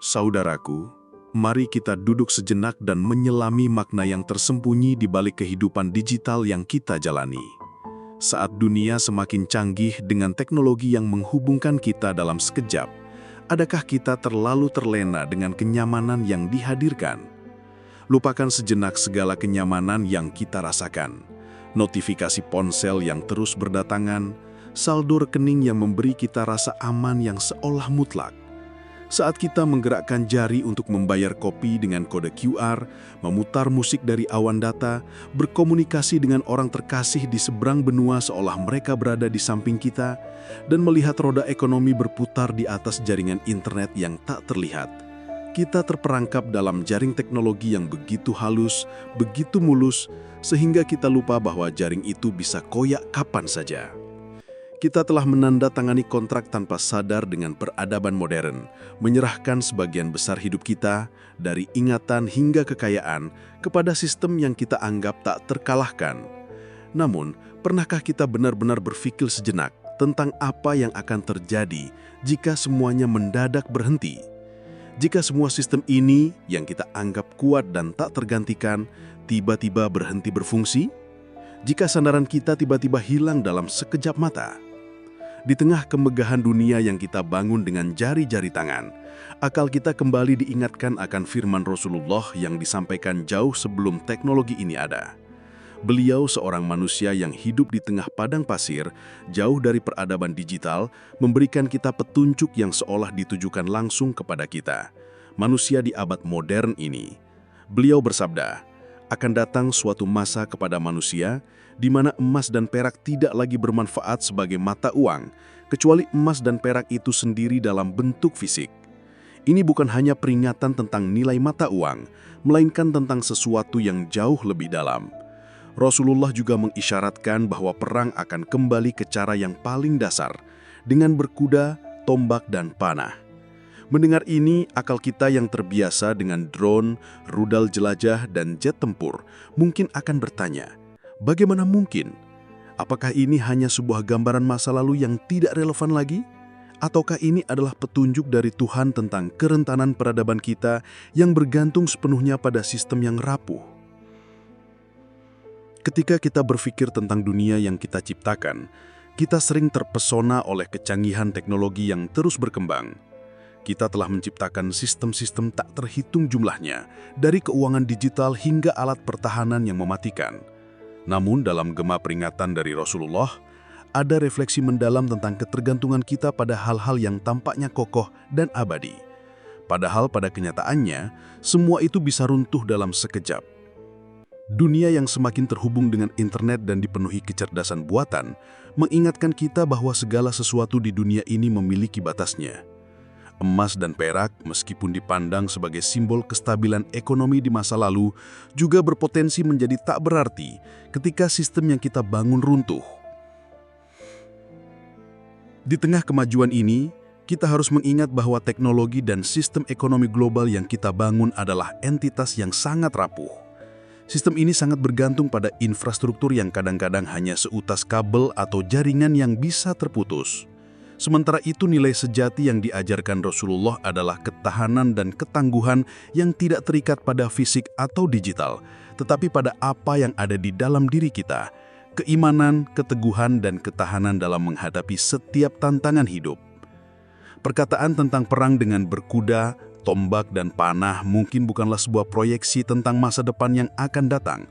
Saudaraku, mari kita duduk sejenak dan menyelami makna yang tersembunyi di balik kehidupan digital yang kita jalani. Saat dunia semakin canggih dengan teknologi yang menghubungkan kita dalam sekejap, adakah kita terlalu terlena dengan kenyamanan yang dihadirkan? Lupakan sejenak segala kenyamanan yang kita rasakan. Notifikasi ponsel yang terus berdatangan, saldo rekening yang memberi kita rasa aman yang seolah mutlak. Saat kita menggerakkan jari untuk membayar kopi dengan kode QR, memutar musik dari awan data, berkomunikasi dengan orang terkasih di seberang benua seolah mereka berada di samping kita, dan melihat roda ekonomi berputar di atas jaringan internet yang tak terlihat, kita terperangkap dalam jaring teknologi yang begitu halus, begitu mulus, sehingga kita lupa bahwa jaring itu bisa koyak kapan saja. Kita telah menandatangani kontrak tanpa sadar dengan peradaban modern, menyerahkan sebagian besar hidup kita, dari ingatan hingga kekayaan, kepada sistem yang kita anggap tak terkalahkan. Namun, pernahkah kita benar-benar berpikir sejenak tentang apa yang akan terjadi jika semuanya mendadak berhenti? Jika semua sistem ini yang kita anggap kuat dan tak tergantikan, tiba-tiba berhenti berfungsi? Jika sandaran kita tiba-tiba hilang dalam sekejap mata? Di tengah kemegahan dunia yang kita bangun dengan jari-jari tangan, akal kita kembali diingatkan akan firman Rasulullah yang disampaikan jauh sebelum teknologi ini ada. Beliau seorang manusia yang hidup di tengah padang pasir, jauh dari peradaban digital, memberikan kita petunjuk yang seolah ditujukan langsung kepada kita, manusia di abad modern ini. Beliau bersabda, akan datang suatu masa kepada manusia di mana emas dan perak tidak lagi bermanfaat sebagai mata uang, kecuali emas dan perak itu sendiri dalam bentuk fisik. Ini bukan hanya peringatan tentang nilai mata uang, melainkan tentang sesuatu yang jauh lebih dalam. Rasulullah juga mengisyaratkan bahwa perang akan kembali ke cara yang paling dasar, dengan berkuda, tombak, dan panah. Mendengar ini, akal kita yang terbiasa dengan drone, rudal jelajah, dan jet tempur mungkin akan bertanya, bagaimana mungkin? Apakah ini hanya sebuah gambaran masa lalu yang tidak relevan lagi? Ataukah ini adalah petunjuk dari Tuhan tentang kerentanan peradaban kita yang bergantung sepenuhnya pada sistem yang rapuh? Ketika kita berpikir tentang dunia yang kita ciptakan, kita sering terpesona oleh kecanggihan teknologi yang terus berkembang. Kita telah menciptakan sistem-sistem tak terhitung jumlahnya, dari keuangan digital hingga alat pertahanan yang mematikan. Namun dalam gema peringatan dari Rasulullah, ada refleksi mendalam tentang ketergantungan kita pada hal-hal yang tampaknya kokoh dan abadi. Padahal pada kenyataannya, semua itu bisa runtuh dalam sekejap. Dunia yang semakin terhubung dengan internet dan dipenuhi kecerdasan buatan, mengingatkan kita bahwa segala sesuatu di dunia ini memiliki batasnya. Emas dan perak, meskipun dipandang sebagai simbol kestabilan ekonomi di masa lalu, juga berpotensi menjadi tak berarti ketika sistem yang kita bangun runtuh. Di tengah kemajuan ini, kita harus mengingat bahwa teknologi dan sistem ekonomi global yang kita bangun adalah entitas yang sangat rapuh. Sistem ini sangat bergantung pada infrastruktur yang kadang-kadang hanya seutas kabel atau jaringan yang bisa terputus. Sementara itu, nilai sejati yang diajarkan Rasulullah adalah ketahanan dan ketangguhan yang tidak terikat pada fisik atau digital, tetapi pada apa yang ada di dalam diri kita, keimanan, keteguhan, dan ketahanan dalam menghadapi setiap tantangan hidup. Perkataan tentang perang dengan berkuda, tombak, dan panah mungkin bukanlah sebuah proyeksi tentang masa depan yang akan datang,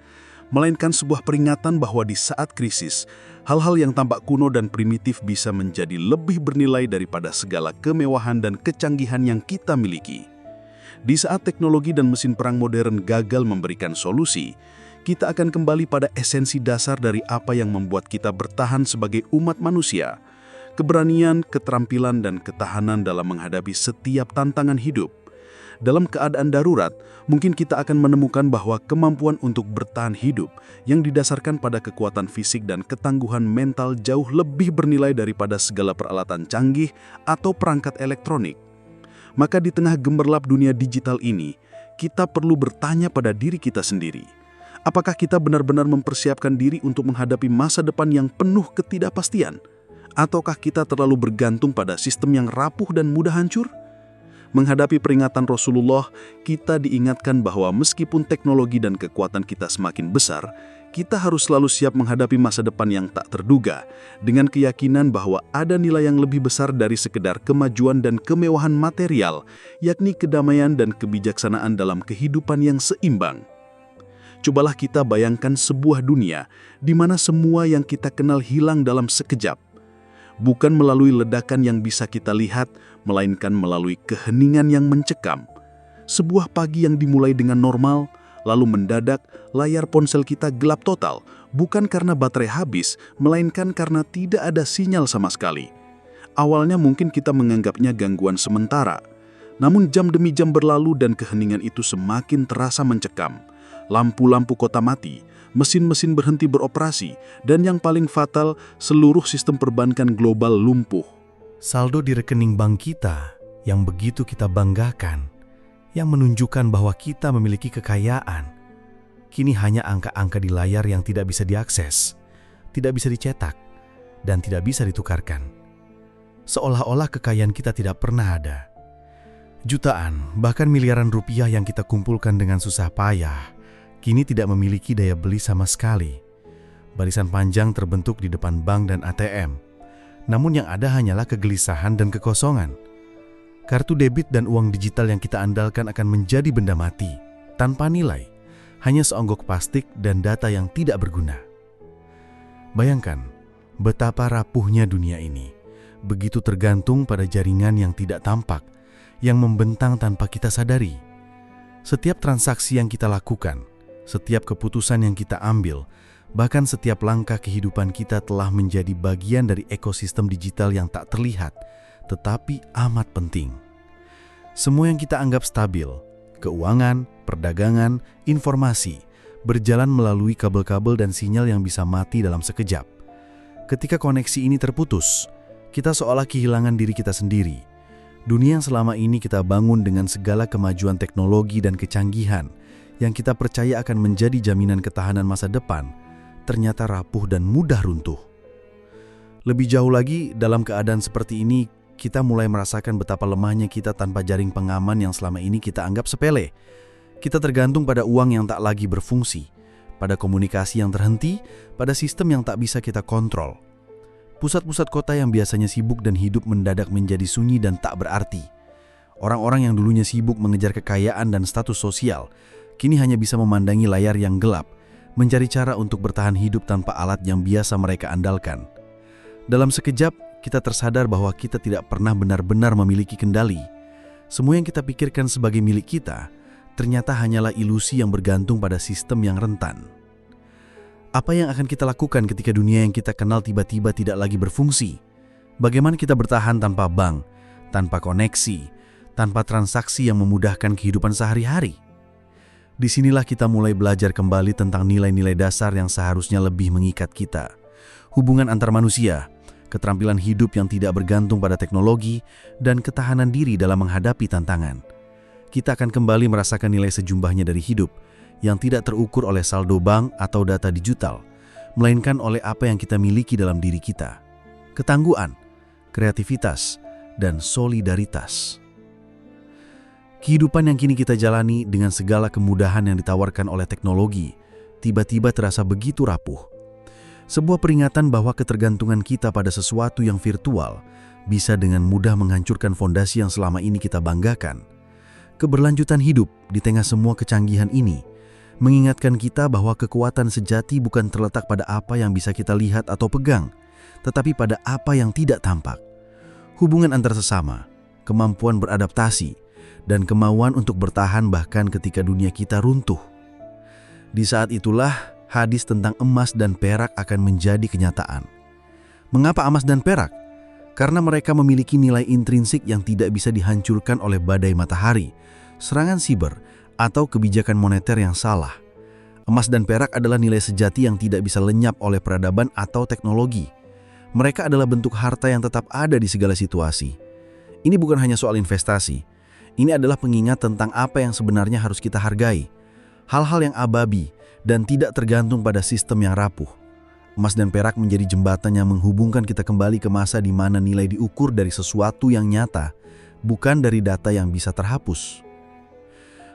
melainkan sebuah peringatan bahwa di saat krisis, hal-hal yang tampak kuno dan primitif bisa menjadi lebih bernilai daripada segala kemewahan dan kecanggihan yang kita miliki. Di saat teknologi dan mesin perang modern gagal memberikan solusi, kita akan kembali pada esensi dasar dari apa yang membuat kita bertahan sebagai umat manusia, keberanian, keterampilan, dan ketahanan dalam menghadapi setiap tantangan hidup. Dalam keadaan darurat, mungkin kita akan menemukan bahwa kemampuan untuk bertahan hidup yang didasarkan pada kekuatan fisik dan ketangguhan mental jauh lebih bernilai daripada segala peralatan canggih atau perangkat elektronik. Maka di tengah gemerlap dunia digital ini, kita perlu bertanya pada diri kita sendiri. Apakah kita benar-benar mempersiapkan diri untuk menghadapi masa depan yang penuh ketidakpastian? Ataukah kita terlalu bergantung pada sistem yang rapuh dan mudah hancur? Menghadapi peringatan Rasulullah, kita diingatkan bahwa meskipun teknologi dan kekuatan kita semakin besar, kita harus selalu siap menghadapi masa depan yang tak terduga, dengan keyakinan bahwa ada nilai yang lebih besar dari sekedar kemajuan dan kemewahan material, yakni kedamaian dan kebijaksanaan dalam kehidupan yang seimbang. Cobalah kita bayangkan sebuah dunia di mana semua yang kita kenal hilang dalam sekejap. Bukan melalui ledakan yang bisa kita lihat, melainkan melalui keheningan yang mencekam. Sebuah pagi yang dimulai dengan normal, lalu mendadak layar ponsel kita gelap total, bukan karena baterai habis, melainkan karena tidak ada sinyal sama sekali. Awalnya mungkin kita menganggapnya gangguan sementara, namun jam demi jam berlalu dan keheningan itu semakin terasa mencekam. Lampu-lampu kota mati, mesin-mesin berhenti beroperasi, dan yang paling fatal, seluruh sistem perbankan global lumpuh. Saldo di rekening bank kita yang begitu kita banggakan, yang menunjukkan bahwa kita memiliki kekayaan, kini hanya angka-angka di layar yang tidak bisa diakses, tidak bisa dicetak, dan tidak bisa ditukarkan. Seolah-olah kekayaan kita tidak pernah ada. Jutaan, bahkan miliaran rupiah yang kita kumpulkan dengan susah payah, kini tidak memiliki daya beli sama sekali. Barisan panjang terbentuk di depan bank dan ATM, namun yang ada hanyalah kegelisahan dan kekosongan. Kartu debit dan uang digital yang kita andalkan akan menjadi benda mati, tanpa nilai, hanya seonggok plastik dan data yang tidak berguna. Bayangkan betapa rapuhnya dunia ini, begitu tergantung pada jaringan yang tidak tampak, yang membentang tanpa kita sadari. Setiap transaksi yang kita lakukan, setiap keputusan yang kita ambil, bahkan setiap langkah kehidupan kita telah menjadi bagian dari ekosistem digital yang tak terlihat, tetapi amat penting. Semua yang kita anggap stabil, keuangan, perdagangan, informasi, berjalan melalui kabel-kabel dan sinyal yang bisa mati dalam sekejap. Ketika koneksi ini terputus, kita seolah kehilangan diri kita sendiri. Dunia yang selama ini kita bangun dengan segala kemajuan teknologi dan kecanggihan, yang kita percaya akan menjadi jaminan ketahanan masa depan, ternyata rapuh dan mudah runtuh. Lebih jauh lagi, dalam keadaan seperti ini, kita mulai merasakan betapa lemahnya kita tanpa jaring pengaman yang selama ini kita anggap sepele. Kita tergantung pada uang yang tak lagi berfungsi, pada komunikasi yang terhenti, pada sistem yang tak bisa kita kontrol. Pusat-pusat kota yang biasanya sibuk dan hidup mendadak menjadi sunyi dan tak berarti. Orang-orang yang dulunya sibuk mengejar kekayaan dan status sosial, kini hanya bisa memandangi layar yang gelap, mencari cara untuk bertahan hidup tanpa alat yang biasa mereka andalkan. Dalam sekejap, kita tersadar bahwa kita tidak pernah benar-benar memiliki kendali. Semua yang kita pikirkan sebagai milik kita, ternyata hanyalah ilusi yang bergantung pada sistem yang rentan. Apa yang akan kita lakukan ketika dunia yang kita kenal tiba-tiba tidak lagi berfungsi? Bagaimana kita bertahan tanpa bank, tanpa koneksi, tanpa transaksi yang memudahkan kehidupan sehari-hari? Disinilah kita mulai belajar kembali tentang nilai-nilai dasar yang seharusnya lebih mengikat kita. Hubungan antar manusia, keterampilan hidup yang tidak bergantung pada teknologi, dan ketahanan diri dalam menghadapi tantangan. Kita akan kembali merasakan nilai sejumlahnya dari hidup, yang tidak terukur oleh saldo bank atau data digital, melainkan oleh apa yang kita miliki dalam diri kita. Ketangguhan, kreativitas, dan solidaritas. Kehidupan yang kini kita jalani dengan segala kemudahan yang ditawarkan oleh teknologi, tiba-tiba terasa begitu rapuh. Sebuah peringatan bahwa ketergantungan kita pada sesuatu yang virtual bisa dengan mudah menghancurkan fondasi yang selama ini kita banggakan. Keberlanjutan hidup di tengah semua kecanggihan ini mengingatkan kita bahwa kekuatan sejati bukan terletak pada apa yang bisa kita lihat atau pegang, tetapi pada apa yang tidak tampak. Hubungan antar sesama, kemampuan beradaptasi, dan kemauan untuk bertahan bahkan ketika dunia kita runtuh. Di saat itulah hadis tentang emas dan perak akan menjadi kenyataan. Mengapa emas dan perak? Karena mereka memiliki nilai intrinsik yang tidak bisa dihancurkan oleh badai matahari, serangan siber, atau kebijakan moneter yang salah. Emas dan perak adalah nilai sejati yang tidak bisa lenyap oleh peradaban atau teknologi. Mereka adalah bentuk harta yang tetap ada di segala situasi. Ini bukan hanya soal investasi. Ini adalah pengingat tentang apa yang sebenarnya harus kita hargai. Hal-hal yang ababi dan tidak tergantung pada sistem yang rapuh. Emas dan perak menjadi jembatan yang menghubungkan kita kembali ke masa di mana nilai diukur dari sesuatu yang nyata, bukan dari data yang bisa terhapus.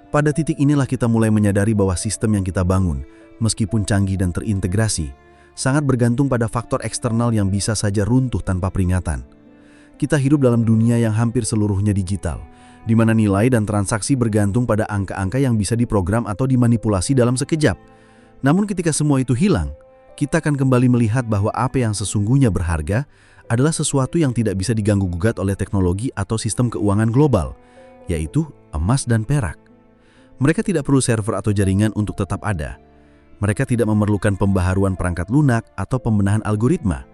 Pada titik inilah kita mulai menyadari bahwa sistem yang kita bangun, meskipun canggih dan terintegrasi, sangat bergantung pada faktor eksternal yang bisa saja runtuh tanpa peringatan. Kita hidup dalam dunia yang hampir seluruhnya digital, di mana nilai dan transaksi bergantung pada angka-angka yang bisa diprogram atau dimanipulasi dalam sekejap. Namun ketika semua itu hilang, kita akan kembali melihat bahwa apa yang sesungguhnya berharga adalah sesuatu yang tidak bisa diganggu-gugat oleh teknologi atau sistem keuangan global, yaitu emas dan perak. Mereka tidak perlu server atau jaringan untuk tetap ada. Mereka tidak memerlukan pembaharuan perangkat lunak atau pembenahan algoritma.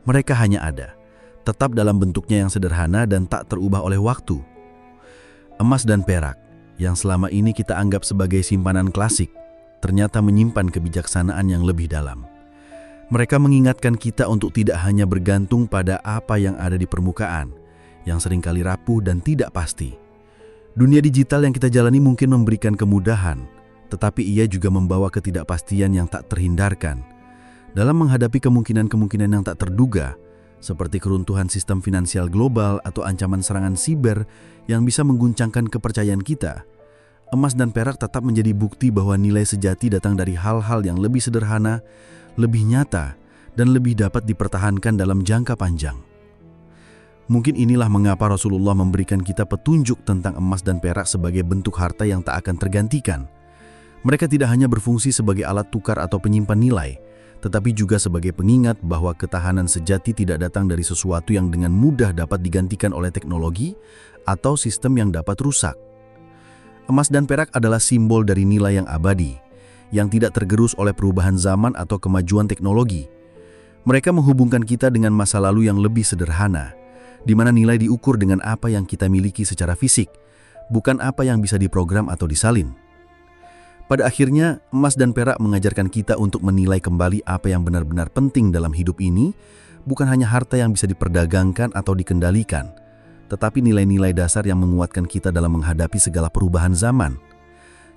Mereka hanya ada, tetap dalam bentuknya yang sederhana dan tak terubah oleh waktu. Emas dan perak, yang selama ini kita anggap sebagai simpanan klasik, ternyata menyimpan kebijaksanaan yang lebih dalam. Mereka mengingatkan kita untuk tidak hanya bergantung pada apa yang ada di permukaan, yang seringkali rapuh dan tidak pasti. Dunia digital yang kita jalani mungkin memberikan kemudahan, tetapi ia juga membawa ketidakpastian yang tak terhindarkan. Dalam menghadapi kemungkinan-kemungkinan yang tak terduga, seperti keruntuhan sistem finansial global atau ancaman serangan siber yang bisa mengguncangkan kepercayaan kita, emas dan perak tetap menjadi bukti bahwa nilai sejati datang dari hal-hal yang lebih sederhana, lebih nyata, dan lebih dapat dipertahankan dalam jangka panjang. Mungkin inilah mengapa Rasulullah memberikan kita petunjuk tentang emas dan perak sebagai bentuk harta yang tak akan tergantikan. Mereka tidak hanya berfungsi sebagai alat tukar atau penyimpan nilai, tetapi juga sebagai pengingat bahwa ketahanan sejati tidak datang dari sesuatu yang dengan mudah dapat digantikan oleh teknologi atau sistem yang dapat rusak. Emas dan perak adalah simbol dari nilai yang abadi, yang tidak tergerus oleh perubahan zaman atau kemajuan teknologi. Mereka menghubungkan kita dengan masa lalu yang lebih sederhana, di mana nilai diukur dengan apa yang kita miliki secara fisik, bukan apa yang bisa diprogram atau disalin. Pada akhirnya, emas dan perak mengajarkan kita untuk menilai kembali apa yang benar-benar penting dalam hidup ini, bukan hanya harta yang bisa diperdagangkan atau dikendalikan, tetapi nilai-nilai dasar yang menguatkan kita dalam menghadapi segala perubahan zaman.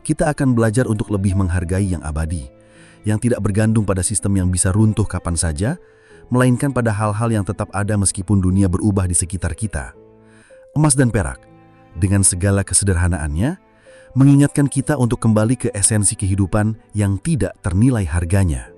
Kita akan belajar untuk lebih menghargai yang abadi, yang tidak bergantung pada sistem yang bisa runtuh kapan saja, melainkan pada hal-hal yang tetap ada meskipun dunia berubah di sekitar kita. Emas dan perak, dengan segala kesederhanaannya, mengingatkan kita untuk kembali ke esensi kehidupan yang tidak ternilai harganya.